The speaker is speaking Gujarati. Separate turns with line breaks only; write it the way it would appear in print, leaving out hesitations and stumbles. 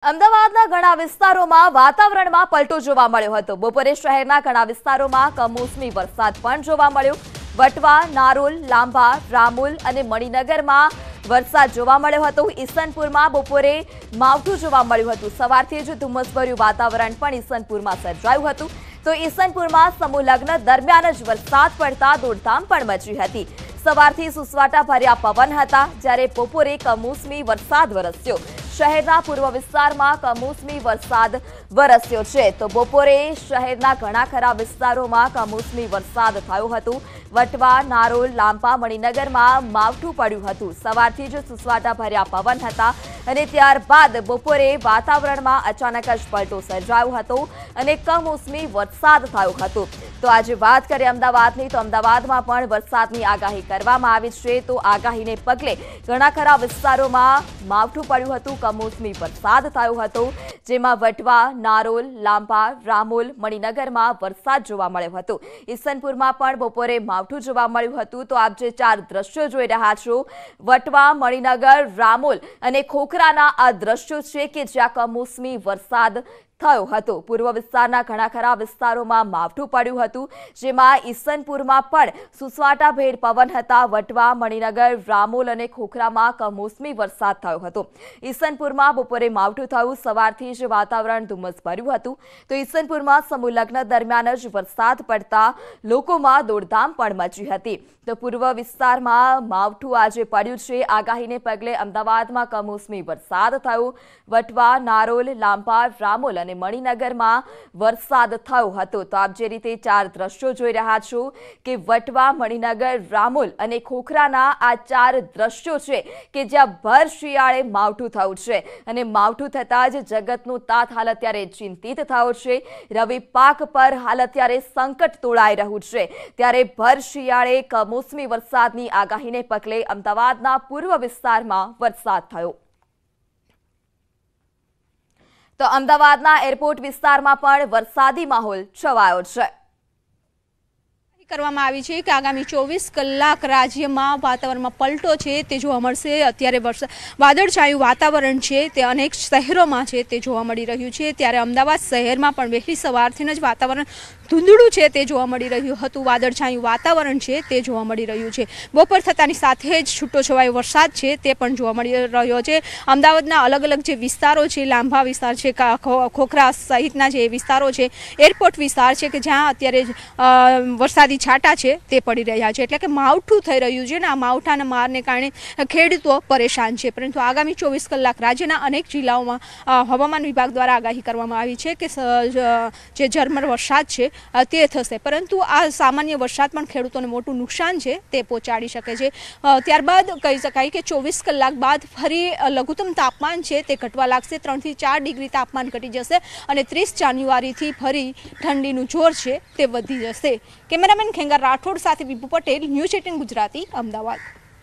અમદાવાદના ઘણા વિસ્તારોમાં વાતાવરણમાં પલટો જોવા મળ્યો હતો। બપોરે શહેરના ઘણા વિસ્તારોમાં કમોસમી વરસાદ પણ જોવા મળ્યો। વટવા, નારોલ, લાંભા, રામોલ અને મણિનગરમાં વરસાદ જોવા મળ્યો હતો। ઈસનપુરમાં બપોરે માવઠું જોવા મળ્યું હતું। સવારથી જ ધુમ્મસભર્યું વાતાવરણ પણ ઈસનપુરમાં સર્જાયું હતું। તો ઈસનપુરમાં સમૂહ લગ્ન દરમિયાન જ વરસાદ પડતા દોડધામ પણ મચી હતી। સવારથી સુસવાટા ભર્યા પવન હતા, જ્યારે બપોરે કમોસમી વરસાદ વરસ્યો। શહેરના પૂર્વ વિસ્તારમાં કમોસમી વરસાદ વરસ્યો છે। તો બપોરે શહેરના ઘણા ખરા વિસ્તારોમાં કમોસમી વરસાદ થયો હતો। વટવા, નારોલ, લાંભા, મણિનગરમાં માવઠું પડ્યું હતું। સવારથી જ સુસવાટા ભર્યા પવન હતા અને ત્યારબાદ બપોરે વાતાવરણમાં અચાનક જ પલટો સર્જાયો હતો અને કમોસમી વરસાદ થયો હતો। તો આજે વાત કરીએ અમદાવાદની, તો અમદાવાદમાં પણ વરસાદની આગાહી કરવામાં આવી છે। તો આગાહીને પગલે ઘણા ખરા વિસ્તારોમાં માવઠું પડ્યું હતું, કમોસમી વરસાદ થયો હતો, જેમાં વટવા, નારોલ, લાંભા, રામોલ, મણિનગરમાં વરસાદ જોવા મળ્યો હતો। ઈસનપુરમાં પણ બપોરે માવઠું જોવા મળ્યું હતું। તો આપ જે ચાર દ્રશ્યો જોઈ રહ્યા છો, વટવા, મણિનગર, રામોલ અને ખોખરાના આ દ્રશ્યો છે કે જ્યાં કમોસમી વરસાદ થયો હતો। પૂર્વ વિસ્તારના ઘણા ખરા વિસ્તારોમાં માવઠું પડ્યું હતું, જેમાં ઈસનપુરમાં પણ સુસવાટાભેર પવન હતા। વટવા, મણિનગર, રામોલ અને ખોખરામાં કમોસમી વરસાદ થયો હતો। ઈસનપુરમાં બપોરે માવઠું થયું, સવારથી જ વાતાવરણ ધુમ્મસભર્યું હતું। તો ઈસનપુરમાં સમૂહ લગ્ન દરમિયાન જ વરસાદ પડતા લોકોમાં દોડધામ પણ મચી હતી। તો પૂર્વ વિસ્તારમાં માવઠું આજે પડ્યું છે। આગાહીને પગલે અમદાવાદમાં કમોસમી વરસાદ થયો। વટવા, નારોલ, લાંભા, રામોલ અને મણિનગરમાં વરસાદ થયો હતો। તો આપ જે રીતે ચાર દ્રશ્યો જોઈ રહ્યા છો કે વટવા, મણિનગર, રામોલ અને ખોખરાના આ ચાર દ્રશ્યો છે કે જ્યાં ભર શિયાળે માવઠું થયું છે અને માવઠું થતાં જ જગતનો તાત હાલ અત્યારે ચિંતિત થયો છે। રવિ પાક પર હાલ અત્યારે સંકટ તોળાઈ રહ્યું છે, ત્યારે ભર શિયાળે કમોસમી વરસાદની આગાહીને પગલે અમદાવાદના પૂર્વ વિસ્તારમાં વરસાદ થયો। તો અમદાવાદના એરપોર્ટ વિસ્તારમાં પણ વરસાદી માહોલ છવાયો છે।
કરવામાં આવી છે કે આગામી 24 કલાક રાજ્યમાં વાતાવરણમાં પલટો છે તે જોવા મળશે। અત્યારે વાદળછાયું વાતાવરણ છે તે અનેક શહેરોમાં છે તે જોવા મળી રહ્યું છે, ત્યારે અમદાવાદ શહેરમાં પણ વહેલી સવારથી જ વાતાવરણ ધૂંધળું છે તે જોવા મળી રહ્યું હતું। વાદળછાયું વાતાવરણ છે તે જોવા મળી રહ્યું છે। બપોર થતાની સાથે જ છૂટો છવાયો વરસાદ છે તે પણ જોવા મળી રહ્યો છે। અમદાવાદના અલગ અલગ જે વિસ્તારો છે, લાંભા વિસ્તાર છે, ખોખરા સહિતના જે વિસ્તારો છે, એરપોર્ટ વિસ્તાર છે કે જ્યાં અત્યારે વરસાદી છાંટા છે તે પડી રહ્યા છે, એટલે કે માવઠું થઈ રહ્યું છે ને આ માવઠાના મારને કારણે ખેડૂતો પરેશાન છે। પરંતુ આગામી 24 કલાક રાજ્યના અનેક જિલ્લાઓમાં હવામાન વિભાગ દ્વારા આગાહી કરવામાં આવી છે કે જે ઝરમર વરસાદ છે તે થશે, પરંતુ આ સામાન્ય વરસાદ પણ ખેડૂતોને મોટું નુકસાન છે તે પહોંચાડી શકે છે। ત્યારબાદ કહી શકાય કે 24 કલાક બાદ ફરી લઘુત્તમ તાપમાન છે તે ઘટવા લાગશે। 3 થી 4 ડિગ્રી તાપમાન ઘટી જશે અને 30 જાન્યુઆરીથી ફરી ઠંડીનું જોર છે તે વધી જશે। કેમેરામેન ખેંગાર રાઠોડ સાથે વિભુ પટેલ, ન્યૂઝ 18 ગુજરાતી, અમદાવાદ।